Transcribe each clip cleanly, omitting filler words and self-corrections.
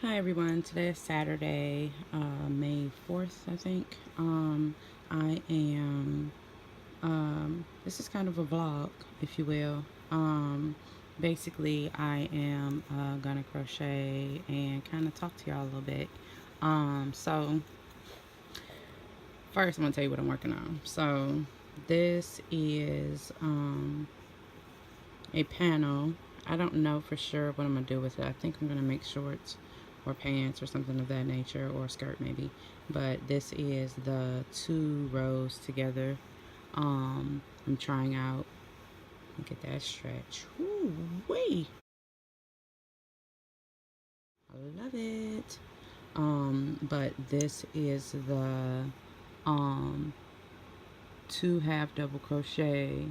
Hi everyone, today is Saturday, May 4th, I think. I am, this is kind of a vlog, if you will. Basically, I am gonna crochet and kind of talk to y'all a little bit. So, first I'm gonna tell you what I'm working on. So, this is a panel. I don't know for sure what I'm gonna do with it. I think I'm gonna make shorts or pants or something of that nature, or a skirt maybe. But this is the 2 rows together. I'm trying out. Look at that stretch. Ooh, wee! I love it. But this is the um 2 half double crochet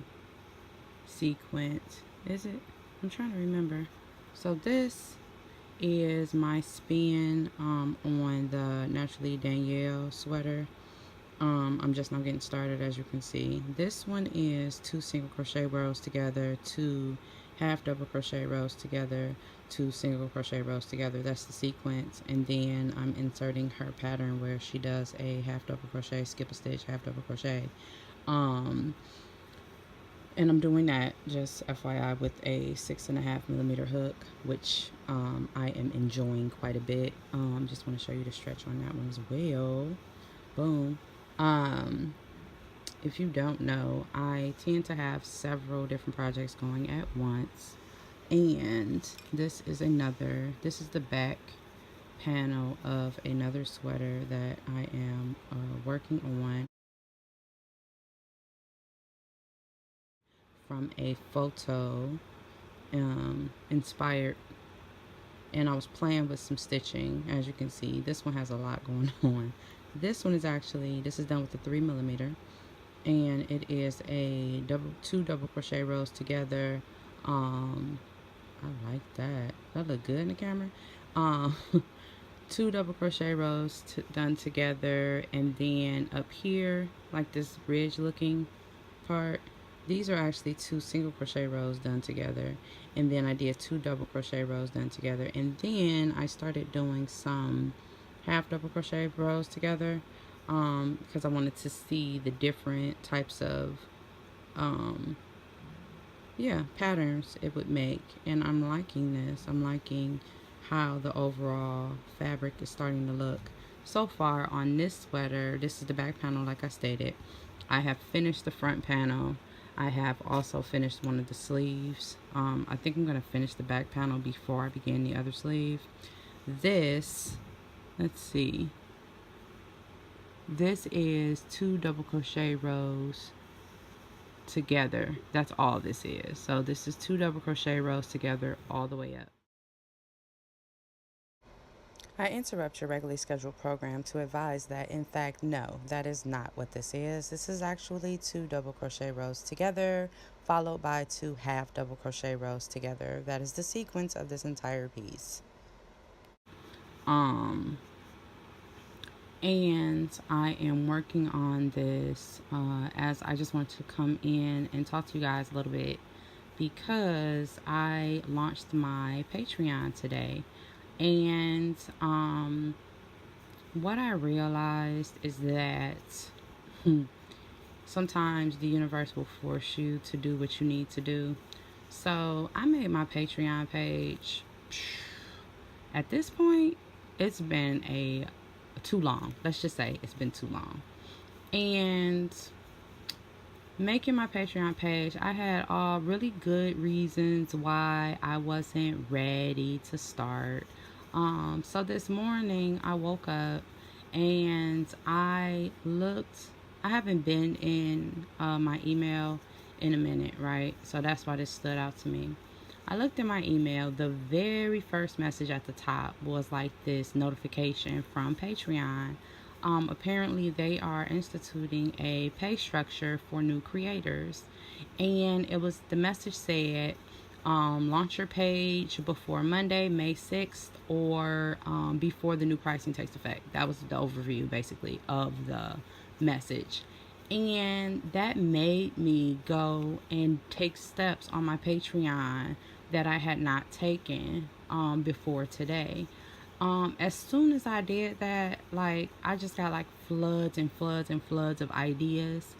sequence. Is it? I'm trying to remember. So this is my spin on the Naturally Danielle sweater. I'm just now getting started, as you can see. This one is 2 single crochet rows together, 2 half double crochet rows together, 2 single crochet rows together. That's the sequence. And then I'm inserting her pattern where she does a half double crochet, skip a stitch, half double crochet. And I'm doing that, just FYI, with a 6.5mm hook, which I am enjoying quite a bit. Just want to show you the stretch on that one as well. Boom. If you don't know, I tend to have several different projects going at once. And this is the back panel of another sweater that I am working on from a photo inspired, and I was playing with some stitching. As you can see, this one has a lot going on. This one is this is done with a 3mm, and it is a 2 double crochet rows together. I like that. That look good in the camera. Um, 2 double crochet rows done together, and then up here, like this ridge looking part, these are actually 2 single crochet rows done together, and then I did 2 double crochet rows done together, and then I started doing some half double crochet rows together because I wanted to see the different types of patterns it would make. And I'm liking this. I'm liking how the overall fabric is starting to look. So far on this sweater, this is the back panel, like I stated. I have finished the front panel. I have also finished one of the sleeves. I think I'm going to finish the back panel before I begin the other sleeve. This, let's see, this is 2 double crochet rows together. That's all this is. So this is 2 double crochet rows together all the way up. I interrupt your regularly scheduled program to advise that, in fact, no, that is not what this is. This is actually 2 double crochet rows together, followed by 2 half double crochet rows together. That is the sequence of this entire piece. And I am working on this as I just want to come in and talk to you guys a little bit, because I launched my Patreon today. And what I realized is that sometimes the universe will force you to do what you need to do. So I made my Patreon page. At this point, it's been too long. Let's just say it's been too long. And making my Patreon page, I had all really good reasons why I wasn't ready to start. So this morning I woke up and I haven't been in my email in a minute, right? So that's why this stood out to me. I looked at my email. The very first message at the top was like this notification from Patreon. Apparently they are instituting a pay structure for new creators, and the message said, launch your page before Monday, May 6th, or before the new pricing takes effect. That was the overview, basically, of the message. And that made me go and take steps on my Patreon that I had not taken before today. As soon as I did that, like, I just got like floods and floods and floods of ideas,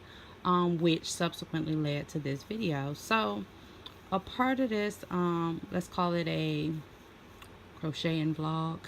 which subsequently led to this video. So a part of this, let's call it a crocheting vlog,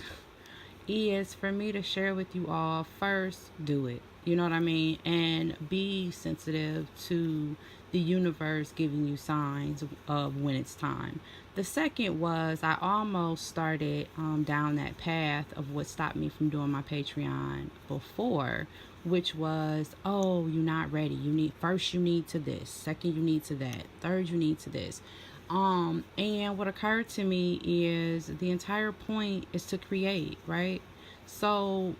is for me to share with you all. First, do it. You know what I mean? And be sensitive to the universe giving you signs of when it's time. The second was I almost started down that path of what stopped me from doing my Patreon before, which was, oh, you're not ready. You need, first you need to this, second you need to that, third you need to this. And what occurred to me is the entire point is to create, right? So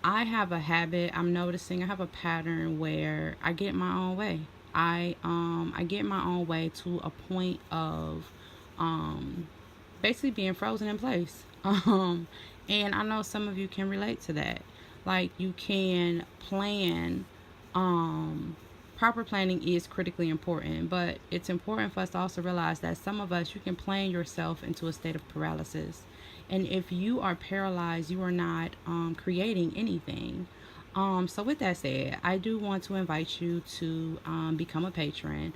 I have a habit, I'm noticing I have a pattern where I get my own way. I get my own way to a point of basically being frozen in place. And I know some of you can relate to that. Like, you can plan. Proper planning is critically important, but it's important for us to also realize that some of us, you can plan yourself into a state of paralysis. And if you are paralyzed, you are not creating anything. So with that said, I do want to invite you to become a patron.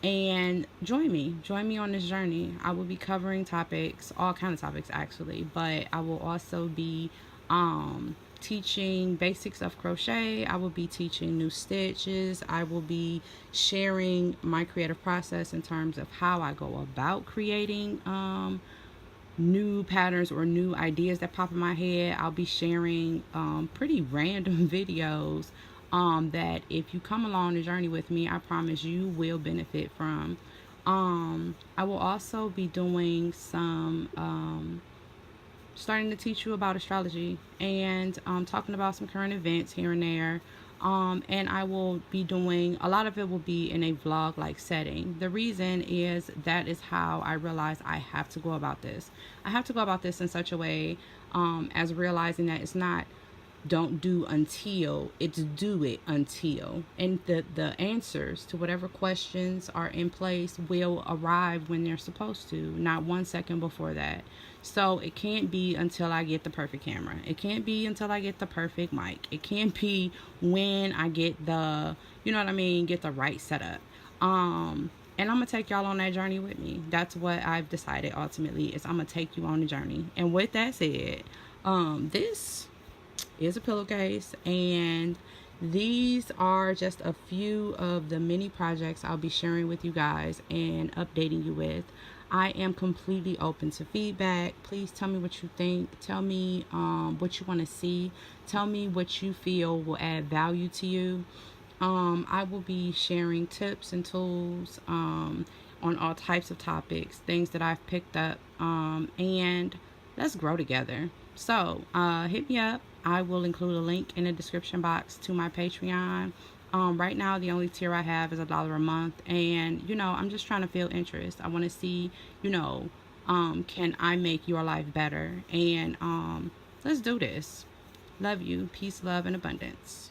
And join me on this journey. I will be covering topics, all kind of topics actually, but I will also be teaching basics of crochet. I will be teaching new stitches. I will be sharing my creative process in terms of how I go about creating new patterns or new ideas that pop in my head. I'll be sharing pretty random videos that if you come along the journey with me, I promise you will benefit from. I will also be doing some starting to teach you about astrology and talking about some current events here and there. And I will be doing, a lot of it will be in a vlog like setting. The reason is that is how I realize I have to go about this. I have to go about this in such a way as realizing that it's not don't do until, it's do it until. And the answers to whatever questions are in place will arrive when they're supposed to, not 1 second before that. So it can't be until I get the perfect camera. It can't be until I get the perfect mic. It can't be when I get the, you know what I mean, get the right setup. And I'm gonna take y'all on that journey with me. That's what I've decided ultimately, is I'm gonna take you on the journey. And with that said, this is a pillowcase, and these are just a few of the many projects I'll be sharing with you guys and updating you with. I am completely open to feedback. Please tell me what you think. Tell me what you want to see. Tell me what you feel will add value to you. I will be sharing tips and tools on all types of topics, things that I've picked up, and let's grow together. So hit me up. I will include a link in the description box to my Patreon. Right now, the only tier I have is $1 a month. And, you know, I'm just trying to feel interest. I want to see, you know, can I make your life better? And let's do this. Love you. Peace, love, and abundance.